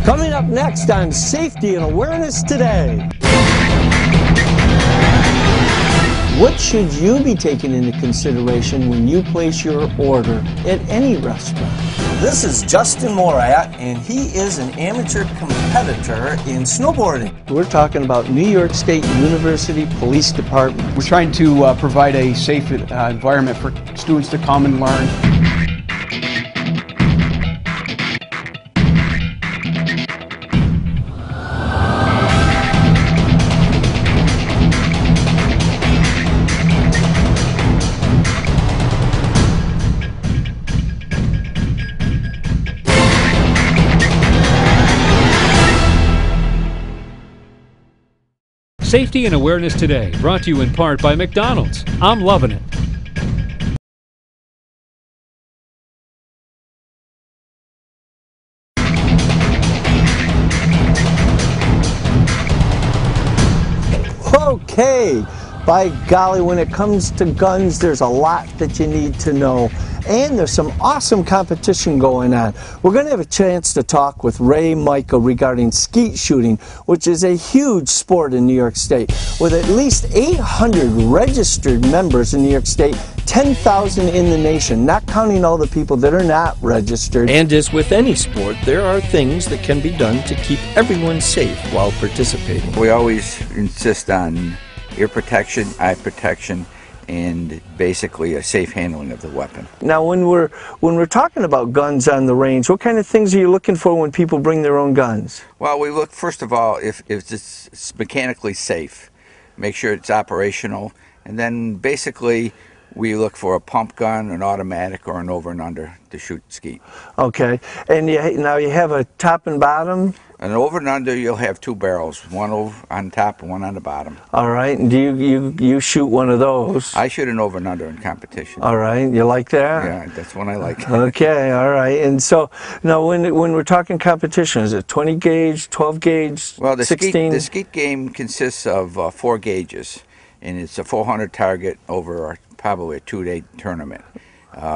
Coming up next on Safety and Awareness Today. What should you be taking into consideration when you place your order at any restaurant? This is Justin Morat, and he is an amateur competitor in snowboarding. We're talking about New York State University Police Department. We're trying to provide a safe environment for students to come and learn. Safety and Awareness Today, brought to you in part by McDonald's. I'm loving it. Okay, by golly, when it comes to guns, there's a lot that you need to know. And there's some awesome competition going on. We're going to have a chance to talk with Ray Michael regarding skeet shooting, which is a huge sport in New York State. With at least 800 registered members in New York State, 10,000 in the nation, not counting all the people that are not registered. And as with any sport, there are things that can be done to keep everyone safe while participating. We always insist on ear protection, eye protection, and basically a safe handling of the weapon. Now, when we're talking about guns on the range, what kind of things are you looking for when people bring their own guns? Well, we look, first of all, if it's mechanically safe, make sure it's operational, and then basically we look for a pump gun, an automatic, or an over and under to shoot skeet. Okay, and now you have a top and bottom? And over and under, you'll have two barrels, one on top and one on the bottom. All right, and do you shoot one of those? I shoot an over and under in competition. All right, you like that? Yeah, that's one I like. Okay, all right. And so now when we're talking competition, is it 20 gauge, 12 gauge, well, the 16? The skeet game consists of 4 gauges, and it's a 400 target over probably a 2-day tournament.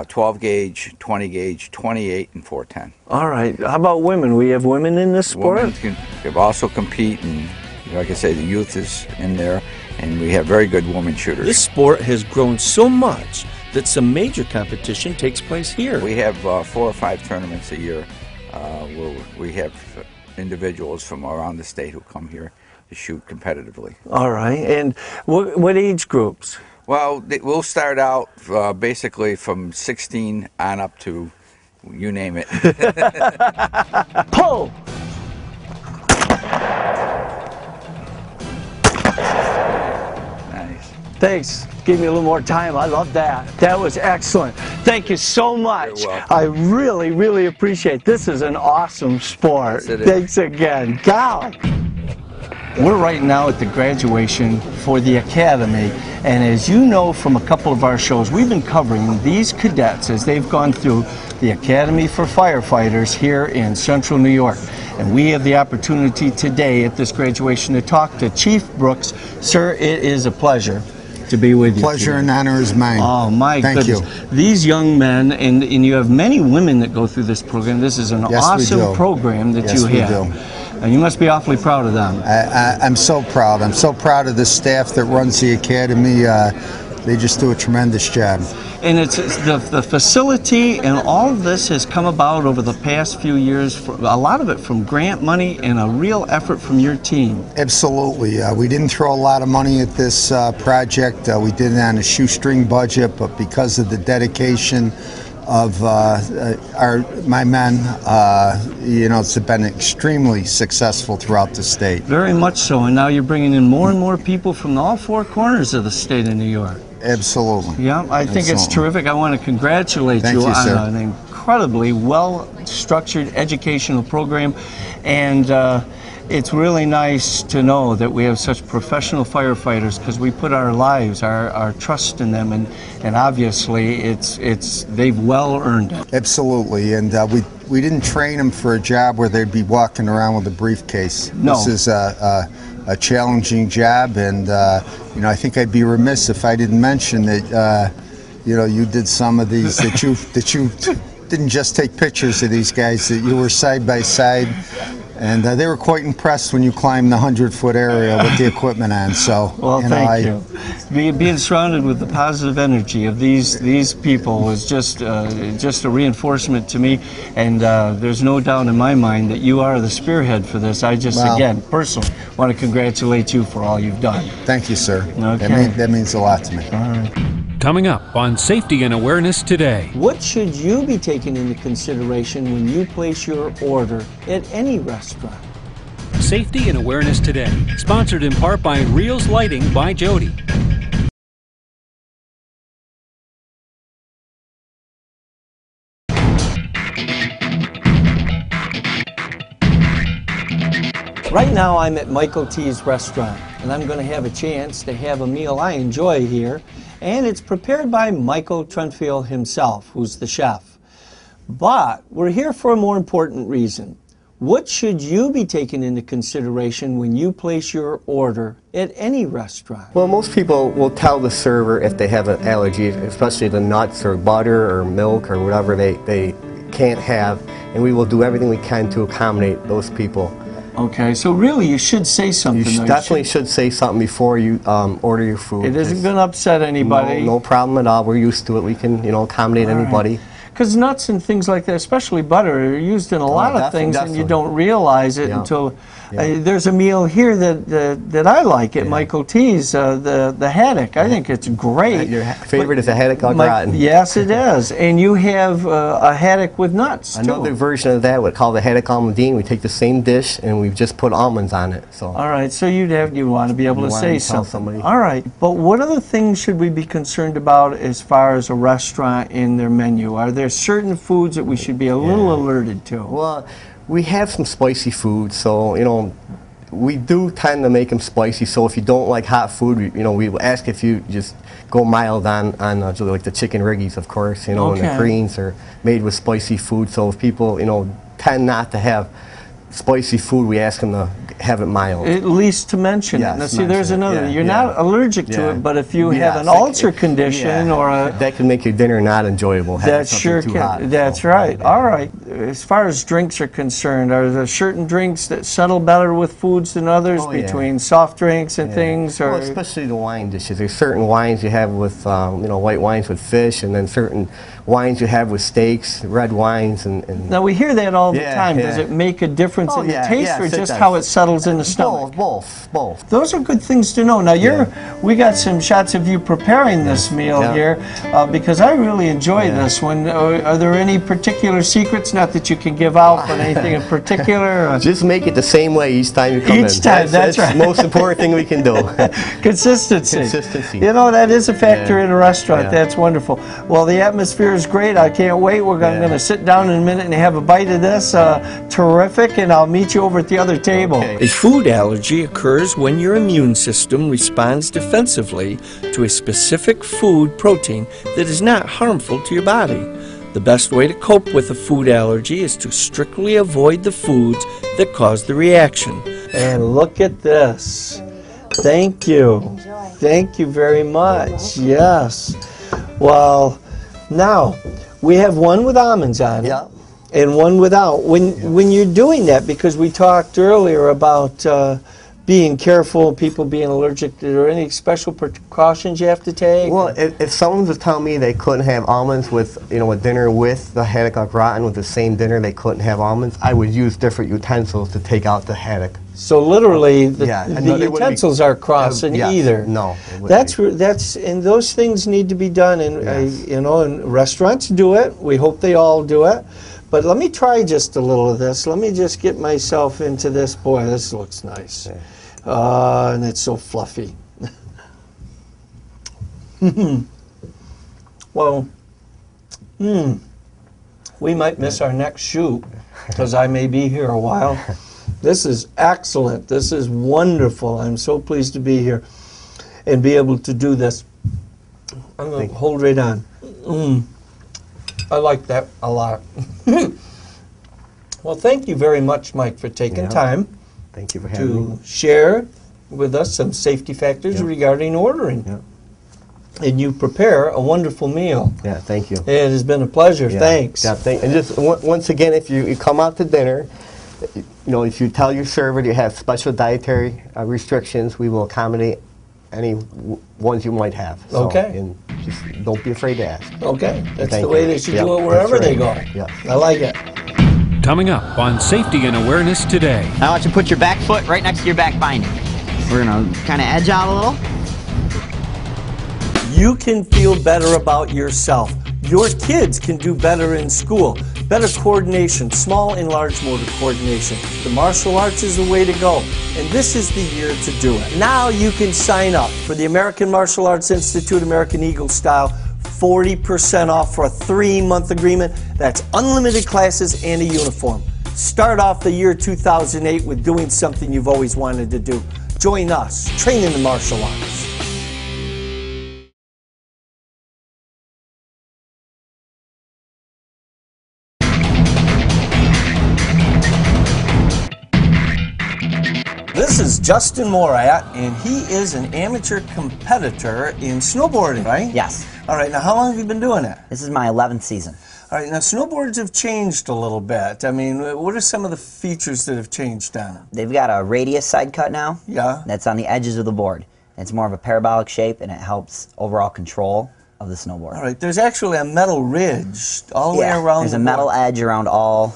12 gauge, 20 gauge, 28, and 410. All right. How about women? We have women in this sport? Women can also compete, and like I say, the youth is in there, and we have very good women shooters. This sport has grown so much that some major competition takes place here. We have 4 or 5 tournaments a year where we have individuals from around the state who come here to shoot competitively. All right. And what age groups? Well, we'll start out basically from 16 on up to you name it. Pull! Nice. Thanks. Give me a little more time. I love that. That was excellent. Thank you so much. You're welcome. I really, really appreciate it. This is an awesome sport. Yes, it is. Thanks again. Golly. We're right now at the graduation for the Academy, and as you know from a couple of our shows, we've been covering these cadets as they've gone through the Academy for Firefighters here in Central New York. And we have the opportunity today at this graduation to talk to Chief Brooks. Sir, it is a pleasure to be with you. Pleasure and honor is mine. Oh my Thank goodness. you. These young men, and you have many women that go through this program. This is an awesome program that you have. And you must be awfully proud of them. I'm so proud. I'm so proud of the staff that runs the Academy. They just do a tremendous job. And it's the facility and all of this has come about over the past few years, a lot of it from grant money and a real effort from your team. Absolutely. We didn't throw a lot of money at this project. We did it on a shoestring budget, but because of the dedication of my men, you know, it's been extremely successful throughout the state. Very much so, and now you're bringing in more and more people from all 4 corners of the state of New York. Absolutely. Yeah, I think it's terrific. I want to congratulate you on an incredibly well-structured educational program, and it's really nice to know that we have such professional firefighters, because we put our lives, our trust in them, and obviously they've well earned it. Absolutely, and we didn't train them for a job where they'd be walking around with a briefcase. No. This is a challenging job, and you know, I think I'd be remiss if I didn't mention that you know, you did some of these that you didn't just take pictures of these guys, that you were side by side. And they were quite impressed when you climbed the 100-foot area with the equipment on. So, well, thank you. Being surrounded with the positive energy of these people was just a reinforcement to me. And there's no doubt in my mind that you are the spearhead for this. I just, again, personally, want to congratulate you for all you've done. Thank you, sir. Okay. That means a lot to me. All right. Coming up on Safety and Awareness Today. What should you be taking into consideration when you place your order at any restaurant? Safety and Awareness Today, sponsored in part by Reels Lighting by Jody. Right now I'm at Michael T's restaurant, and I'm going to have a chance to have a meal I enjoy here, and it's prepared by Michael Trentfield himself, who's the chef. But we're here for a more important reason. What should you be taking into consideration when you place your order at any restaurant? Well, most people will tell the server if they have an allergy, especially the nuts or butter or milk or whatever they can't have, and we will do everything we can to accommodate those people. Okay, so really you should say something. You definitely should say something before you order your food. It isn't going to upset anybody. No problem at all. We're used to it. We can, accommodate anybody. Because nuts and things like that, especially butter, are used in a lot of things, and you don't realize it until... there's a meal here that I like at Michael T's, the haddock. I think it's great. Your favorite is a haddock au gratin. Yes, it is. And you have a haddock with nuts, too. Another version of that, we call the haddock almondine. We take the same dish and we just put almonds on it. So. All right, so you want to be able to say something. All right, but what other things should we be concerned about as far as a restaurant in their menu? Are there certain foods that we should be a little alerted to? Well, we have some spicy food, so we do tend to make them spicy. So if you don't like hot food, we will ask if you just go mild on like the chicken riggies, of course, and the greens are made with spicy food. So if people tend not to have spicy food, we ask them to have it mild. At least to mention it. Now see, there's another. You're not allergic to it, but if you have an ulcer condition or a... That can make your dinner not enjoyable. That sure can. That's right. All right. As far as drinks are concerned, are there certain drinks that settle better with foods than others between soft drinks and things? Or? Well, especially the wine dishes. There's certain wines you have with, white wines with fish, and then certain wines you have with steaks, red wines, and now we hear that all the time. Does it make a difference in the taste, or just how it settles in the stomach? Both. Those are good things to know. Now we got some shots of you preparing this meal here, because I really enjoy this one. Are there any particular secrets? Not that you can give out, but anything in particular? Just make it the same way each time you come in. Each time, that's right. That's the most important thing we can do. Consistency. Consistency. That is a factor in a restaurant. That's wonderful. Well, the atmosphere is great. I can't wait. We're going to sit down in a minute and have a bite of this. Terrific, and I'll meet you over at the other table. A food allergy occurs when your immune system responds defensively to a specific food protein that is not harmful to your body. The best way to cope with a food allergy is to strictly avoid the foods that cause the reaction. And look at this. Thank you. Enjoy. Thank you very much. Yes. Well, now we have one with almonds on it and one without. When you're doing that, because we talked earlier about being careful, people being allergic, are there any special precautions you have to take? Well, if someone was telling me they couldn't have almonds with, a dinner with the haddock au gratin, with the same dinner they couldn't have almonds, I would use different utensils to take out the haddock. So literally, the utensils are crossing either. No, that's and those things need to be done, and and restaurants do it. We hope they all do it. But let me try just a little of this. Let me just get myself into this. Boy, this looks nice. And it's so fluffy. Well, we might miss our next shoot because I may be here a while. This is excellent. This is wonderful. I'm so pleased to be here and be able to do this. I'm going to hold right on. I like that a lot. Well, thank you very much, Mike, for taking time. Thank you for having me. To share with us some safety factors regarding ordering. And you prepare a wonderful meal. Yeah, thank you. It has been a pleasure. Thanks. Yeah, and just once again, if you come out to dinner, you know, if you tell your server you have special dietary restrictions, we will accommodate any ones you might have. So, Okay. And just don't be afraid to ask. Okay, that's Thank the way you. they should Yep, do it wherever that's they go. right. Yeah. I like it. Coming up on Safety and Awareness Today. I want you to put your back foot right next to your back binding. We're gonna kind of edge out a little. You can feel better about yourself. Your kids can do better in school. Better coordination, small and large motor coordination. The martial arts is the way to go. And this is the year to do it. Now you can sign up for the American Martial Arts Institute American Eagle Style. 40% off for a 3-month agreement. That's unlimited classes and a uniform. Start off the year 2008 with doing something you've always wanted to do. Join us, train in the martial arts. This is Justin Morat, and he is an amateur competitor in snowboarding, right? Yes. All right, now how long have you been doing it? This is my 11th season. All right, now snowboards have changed a little bit. I mean, what are some of the features that have changed on them? They've got a radius side cut now. Yeah. That's on the edges of the board. It's more of a parabolic shape, and it helps overall control of the snowboard. All right, there's actually a metal ridge all the way around there's the a metal board. edge around all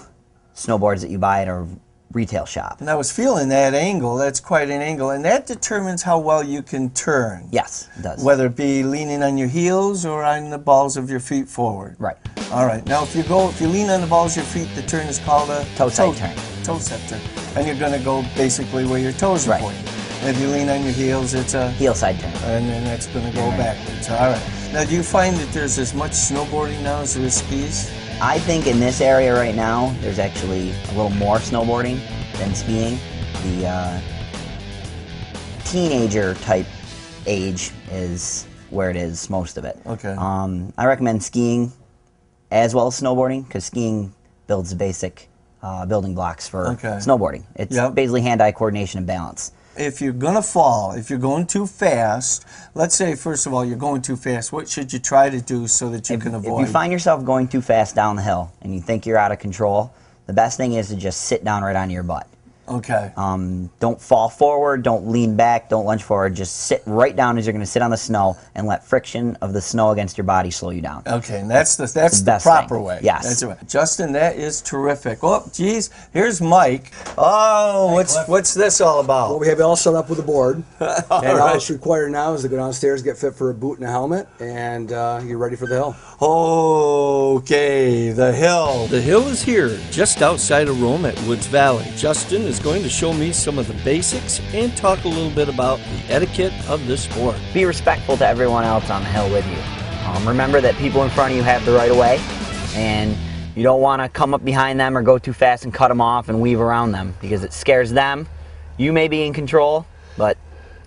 snowboards that you buy at a retail shop. And I was feeling that angle. That's quite an angle, and that determines how well you can turn. Yes, it does. Whether it be leaning on your heels or on the balls of your feet forward. Right. All right. Now, if you lean on the balls of your feet, the turn is called a toe side turn. Toe side turn, and you're going to go basically where your toes are pointing. And if you lean on your heels, it's a heel side turn, and then that's going to go backwards. All right. Now, do you find that there's as much snowboarding now as there is skis? I think in this area right now, there's actually a little more snowboarding than skiing. The teenager type age is where it is most of it. Okay. I recommend skiing as well as snowboarding, because skiing builds the basic building blocks for snowboarding. It's basically hand-eye coordination and balance. If you're going to fall, if you're going too fast, let's say, first of all, you're going too fast, what should you try to do so that you can avoid? If you find yourself going too fast down the hill and you think you're out of control, the best thing is to just sit down right on your butt. Okay. Don't fall forward, don't lean back, don't lunge forward. Just sit right down as you're going to sit on the snow and let friction of the snow against your body slow you down. Okay, and that's the proper way. Yes. That's the way. Justin, that is terrific. Oh, geez, here's Mike. Oh, what's this all about? Well, we have it all set up with a board. And all right. that's required now is to go downstairs, get fit for a boot and a helmet, and you're ready for the hill. Okay, the hill. The hill is here, just outside of Rome at Woods Valley. Justin is going to show me some of the basics and talk a little bit about the etiquette of this sport. Be respectful to everyone else on the hill with you. Remember that people in front of you have the right of way, and you don't want to come up behind them or go too fast and cut them off and weave around them, because it scares them. You may be in control, but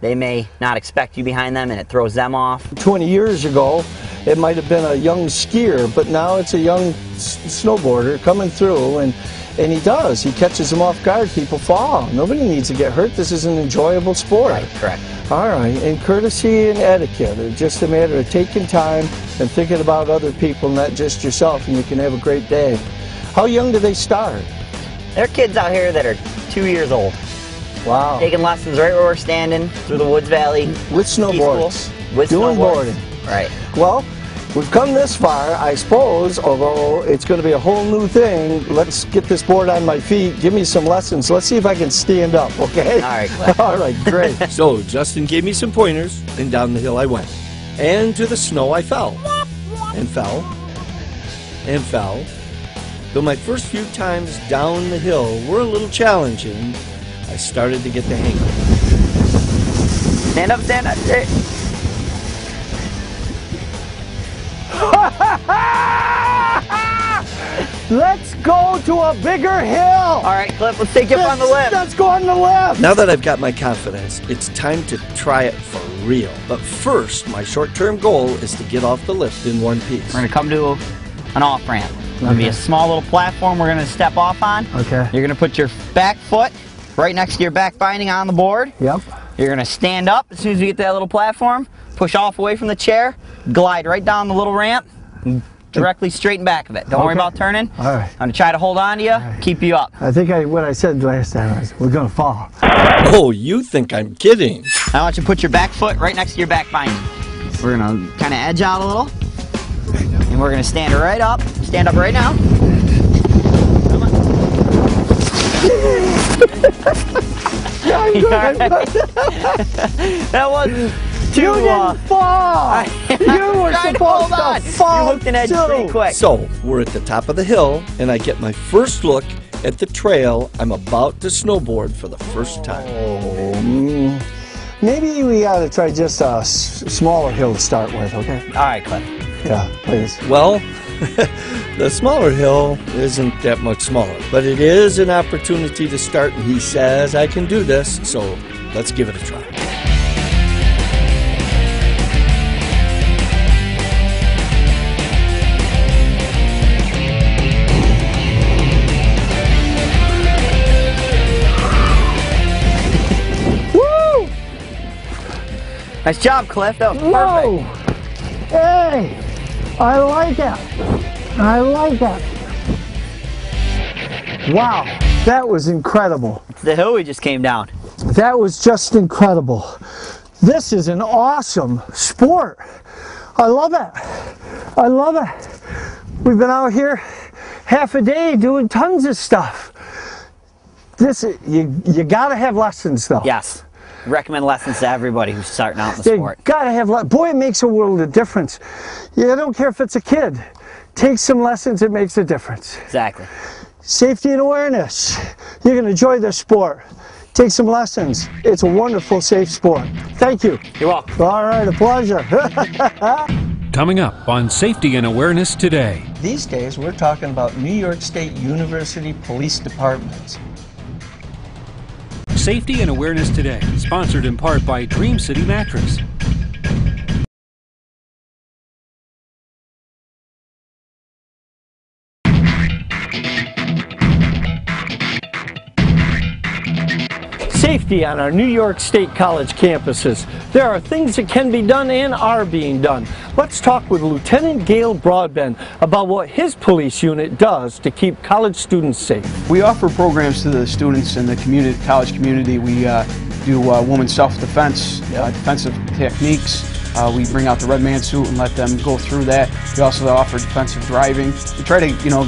they may not expect you behind them, and it throws them off. 20 years ago, it might have been a young skier, but now it's a young snowboarder coming through, and he does. He catches them off guard. People fall. Nobody needs to get hurt. This is an enjoyable sport. Right, correct. All right, and courtesy and etiquette. It's just a matter of taking time and thinking about other people, not just yourself, and you can have a great day. How young do they start? There are kids out here that are 2 years old. Wow. Taking lessons right where we're standing through the Woods Valley. With snowboards. With doing boarding. Right. Well, we've come this far, I suppose, although it's going to be a whole new thing. Let's get this board on my feet. Give me some lessons. Let's see if I can stand up, okay? All right, Cliff. All right, great. So Justin gave me some pointers, and down the hill I went. And to the snow I fell. And fell. And fell. Though my first few times down the hill were a little challenging, I started to get the hang of it. Stand up, stand up. Hey. Let's go to a bigger hill. All right, Cliff, let's take you up on the lift. Let's go on the lift. Now that I've got my confidence, it's time to try it for real. But first, my short-term goal is to get off the lift in one piece. We're going to come to an off-ramp. It's going to be a small little platform we're going to step off on. Okay. You're going to put your back foot right next to your back binding on the board. Yep. You're going to stand up as soon as we get to that little platform, push off away from the chair, glide right down the little ramp, and directly straight in back of it. Don't worry about turning. All right. I'm going to try to hold on to you, keep you up. I think what I said last time was, we're going to fall. Oh, you think I'm kidding? I want you to put your back foot right next to your back binding. We're going to kind of edge out a little. And we're going to stand right up. Stand up right now. Come on. That wasn't too... You didn't fall! You were supposed to fall. You hooked an edge pretty quick. So, we're at the top of the hill, and I get my first look at the trail I'm about to snowboard for the first time. Maybe we ought to try just a smaller hill to start with, okay? All right, Cliff. Yeah, please. Well, the smaller hill isn't that much smaller, but it is an opportunity to start, and he says I can do this, so let's give it a try. Woo! Nice job, Cliff. That was Whoa! perfect. Hey! I like it. I like it. Wow, that was incredible. It's the hill we just came down. That was just incredible. This is an awesome sport. I love it. I love it. We've been out here half a day doing tons of stuff. You gotta have lessons though. Yes. Recommend lessons to everybody who's starting out in the sport. Gotta have boy, it makes a world of difference. I don't care if it's a kid. Take some lessons, it makes a difference. Exactly. Safety and awareness. You're gonna enjoy this sport. Take some lessons. It's a wonderful, safe sport. Thank you. You're welcome. All right, a pleasure. Coming up on Safety and Awareness Today. These days, we're talking about New York State University Police Departments. Safety and Awareness Today, sponsored in part by Dream City Mattress. Safety on our New York State College campuses. There are things that can be done and are being done. Let's talk with Lieutenant Gail Broadbent about what his police unit does to keep college students safe. We offer programs to the students in the community, college community. We do women's self-defense, defensive techniques. We bring out the red man suit and let them go through that. We also offer defensive driving. We try to,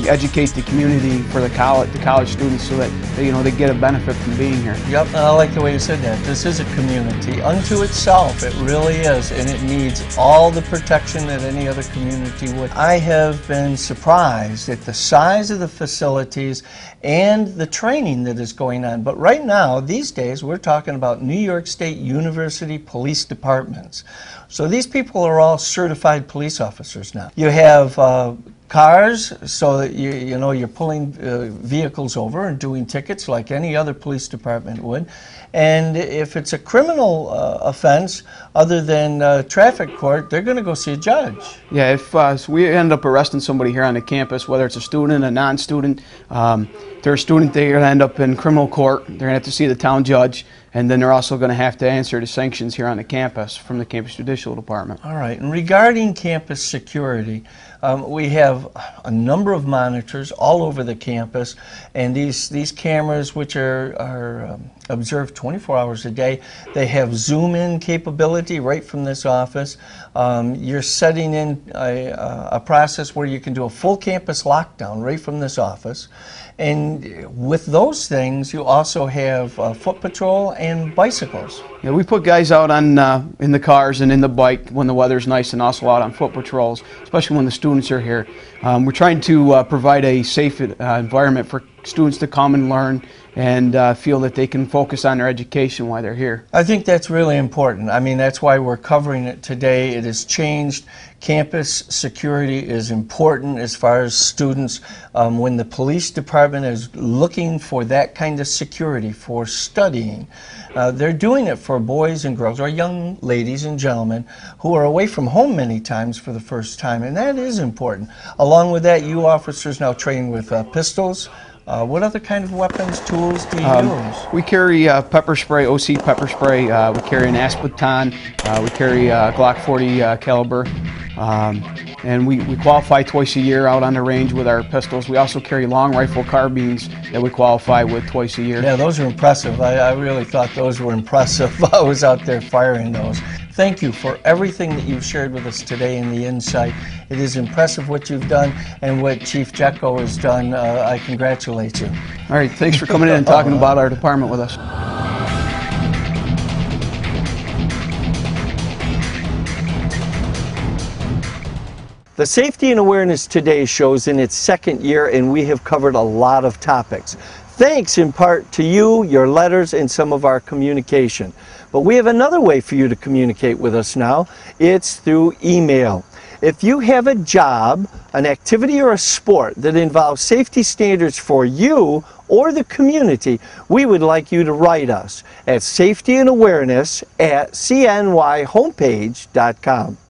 educate the community for the college students so that they get a benefit from being here. Yep, I like the way you said that. This is a community unto itself. It really is, and it needs all the protection that any other community would. I have been surprised at the size of the facilities and the training that is going on. But right now, these days, we're talking about New York State University Police Departments. So these people are all certified police officers now. You have cars, so that you're pulling vehicles over and doing tickets like any other police department would. And if it's a criminal offense, other than traffic court, they're going to go see a judge. Yeah, if so we end up arresting somebody here on the campus, whether it's a student, a non-student, if they're a student, they're going to end up in criminal court. They're going to have to see the town judge, and then they're also going to have to answer to sanctions here on the campus from the campus judicial department. All right, and regarding campus security, we have a number of monitors all over the campus, and these cameras, which are observed 24 hours a day, they have zoom-in capability right from this office. You're setting in a process where you can do a full campus lockdown right from this office. And with those things, you also have foot patrol and bicycles. Yeah, we put guys out on in the cars and in the bike when the weather's nice, and also out on foot patrols, especially when the students are here. We're trying to provide a safe environment for students to come and learn and feel that they can focus on their education while they're here. I think that's really important. I mean, that's why we're covering it today. It has changed. Campus security is important as far as students. When the police department is looking for that kind of security for studying, they're doing it for boys and girls, or young ladies and gentlemen who are away from home many times for the first time, and that is important. Along with that, you officers now train with pistols. What other kind of weapons, tools do you use? We carry pepper spray, OC pepper spray. We carry an Aspeton. We carry Glock 40 caliber. And we qualify twice a year out on the range with our pistols. We also carry long rifle carbines that we qualify with twice a year. Yeah, those are impressive. I really thought those were impressive. I was out there firing those. Thank you for everything that you've shared with us today and the insight. It is impressive what you've done and what Chief Jecko has done. I congratulate you. All right, thanks for coming in and talking about our department with us. The Safety and Awareness Today show's in its second year, and we have covered a lot of topics. Thanks in part to you, your letters, and some of our communication. But we have another way for you to communicate with us now. It's through email. If you have a job, an activity, or a sport that involves safety standards for you or the community, we would like you to write us at safetyandawareness@cnyhomepage.com.